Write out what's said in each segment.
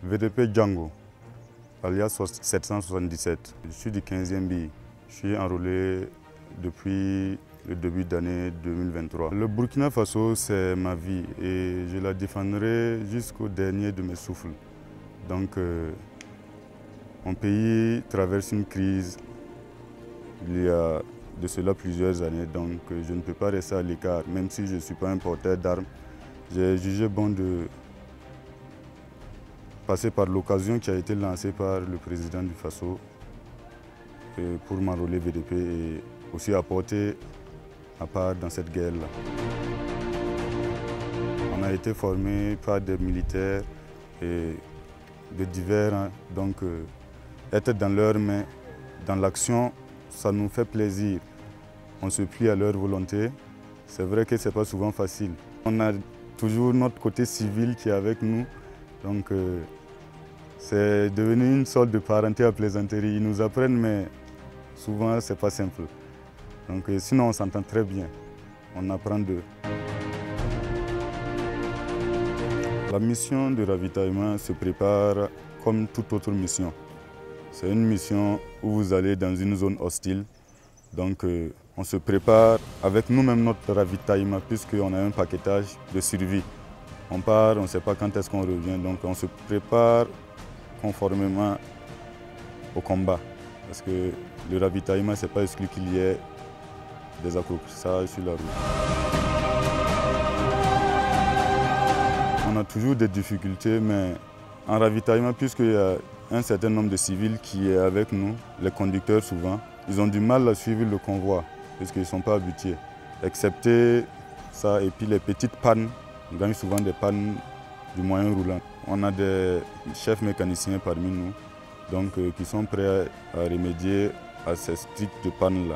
VDP Django, alias 777. Je suis du 15e BI. Je suis enrôlé depuis le début d'année 2023. Le Burkina Faso, c'est ma vie et je la défendrai jusqu'au dernier de mes souffles. Donc, mon pays traverse une crise il y a de cela plusieurs années, donc je ne peux pas rester à l'écart, même si je ne suis pas un porteur d'armes. J'ai jugé bon de passer par l'occasion qui a été lancée par le président du Faso pour m'enrôler VDP et aussi apporter ma part dans cette guerre-là. On a été formé par des militaires et de divers, hein, donc être dans leurs mains, dans l'action, ça nous fait plaisir. On se plie à leur volonté. C'est vrai que ce n'est pas souvent facile. On a toujours notre côté civil qui est avec nous. Donc c'est devenu une sorte de parenté à plaisanterie. Ils nous apprennent, mais souvent ce n'est pas simple. Donc sinon on s'entend très bien. On apprend d'eux. La mission de ravitaillement se prépare comme toute autre mission. C'est une mission où vous allez dans une zone hostile. Donc on se prépare avec nous-mêmes notre ravitaillement puisqu'on a un paquetage de survie. On part, on ne sait pas quand est-ce qu'on revient, donc on se prépare conformément au combat. Parce que le ravitaillement, ce n'est pas exclu qu'il y ait des accrochages sur la route. On a toujours des difficultés, mais en ravitaillement, puisqu'il y a un certain nombre de civils qui est avec nous, les conducteurs souvent, ils ont du mal à suivre le convoi, puisqu'ils ne sont pas habitués. Excepté ça, et puis les petites pannes, on gagne souvent des pannes du moyen roulant. On a des chefs mécaniciens parmi nous, donc qui sont prêts à remédier à ces types de pannes-là.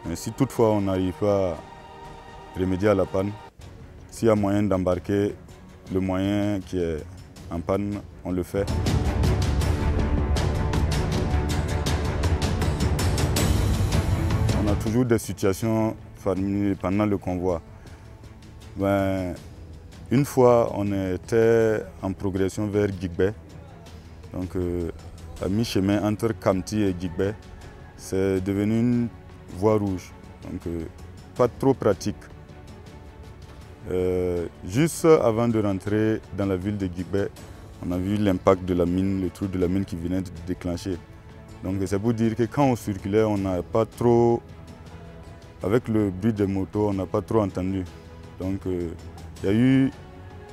Mais si toutefois on n'arrive pas à remédier à la panne, s'il y a moyen d'embarquer le moyen qui est en panne, on le fait. On a toujours des situations faramineuses pendant le convoi. Une fois, on était en progression vers Guigbet. Donc, à mi-chemin entre Kamti et Guigbet, c'est devenu une voie rouge. Donc, pas trop pratique. Juste avant de rentrer dans la ville de Guigbet, on a vu l'impact de la mine, le trou de la mine qui venait de déclencher. Donc c'est pour dire que quand on circulait, on n'a pas trop, avec le bruit des motos, on n'a pas trop entendu. Donc il y a eu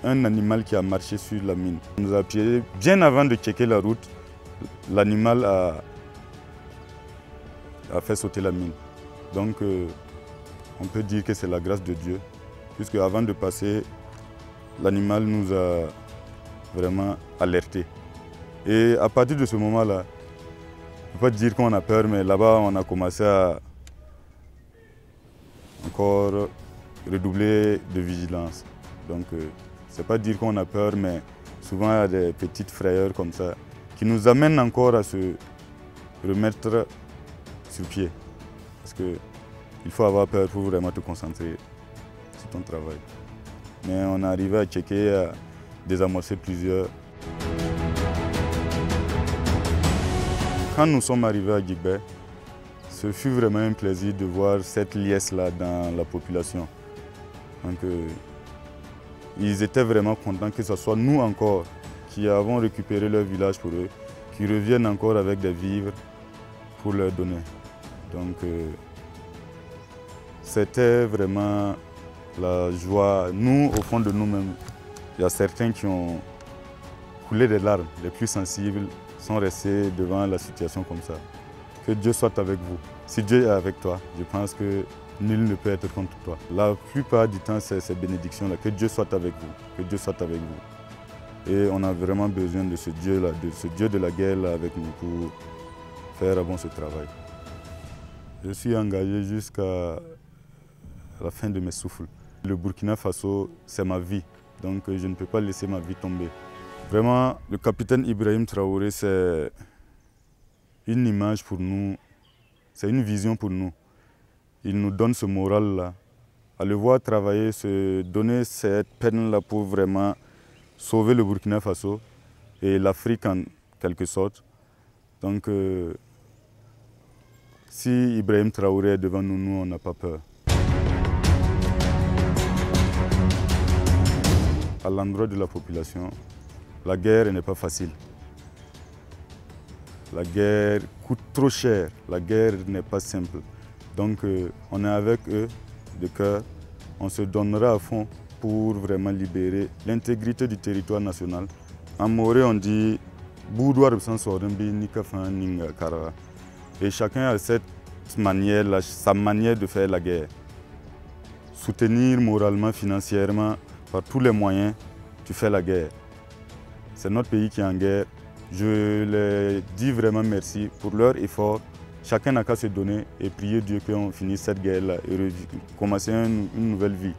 un animal qui a marché sur la mine. On nous a piégés bien avant de checker la route. L'animal a fait sauter la mine. Donc on peut dire que c'est la grâce de Dieu. Puisque avant de passer, l'animal nous a vraiment alertés. Et à partir de ce moment-là, je ne peux pas dire qu'on a peur, mais là-bas, on a commencé à encore redoubler de vigilance. Donc, ce n'est pas dire qu'on a peur, mais souvent, il y a des petites frayeurs comme ça qui nous amènent encore à se remettre sur pied. Parce qu'il faut avoir peur pour vraiment te concentrer sur ton travail. Mais on est arrivé à checker, à désamorcer plusieurs. Quand nous sommes arrivés à Guigbet, ce fut vraiment un plaisir de voir cette liesse-là dans la population. Donc, ils étaient vraiment contents que ce soit nous encore qui avons récupéré leur village pour eux, qui reviennent encore avec des vivres pour leur donner. Donc, c'était vraiment la joie. Nous, au fond de nous-mêmes, il y a certains qui ont coulé des larmes. Les plus sensibles sont restés devant la situation comme ça. Que Dieu soit avec vous. Si Dieu est avec toi, je pense que nul ne peut être contre toi. La plupart du temps, c'est ces bénédictions-là. Que Dieu soit avec vous. Que Dieu soit avec vous. Et on a vraiment besoin de ce Dieu-là, de ce Dieu de la guerre-là avec nous pour faire avant ce travail. Je suis engagé jusqu'à la fin de mes souffles. Le Burkina Faso, c'est ma vie, donc je ne peux pas laisser ma vie tomber. Vraiment, le capitaine Ibrahim Traoré, c'est une image pour nous, c'est une vision pour nous. Il nous donne ce moral-là. À le voir travailler, se donner cette peine-là pour vraiment sauver le Burkina Faso, et l'Afrique en quelque sorte. Donc, si Ibrahim Traoré est devant nous, nous, on n'a pas peur. À l'endroit de la population, la guerre n'est pas facile. La guerre coûte trop cher, la guerre n'est pas simple. Donc on est avec eux de cœur, on se donnera à fond pour vraiment libérer l'intégrité du territoire national. En Moré, on dit Boudoir sans Sorimbi, Nikafan, Ninga, Kara. Et chacun a cette manière, sa manière de faire la guerre. Soutenir moralement, financièrement, par tous les moyens, tu fais la guerre. C'est notre pays qui est en guerre. Je les dis vraiment merci pour leur effort. Chacun n'a qu'à se donner et prier Dieu qu'on finisse cette guerre-là et commencer une nouvelle vie.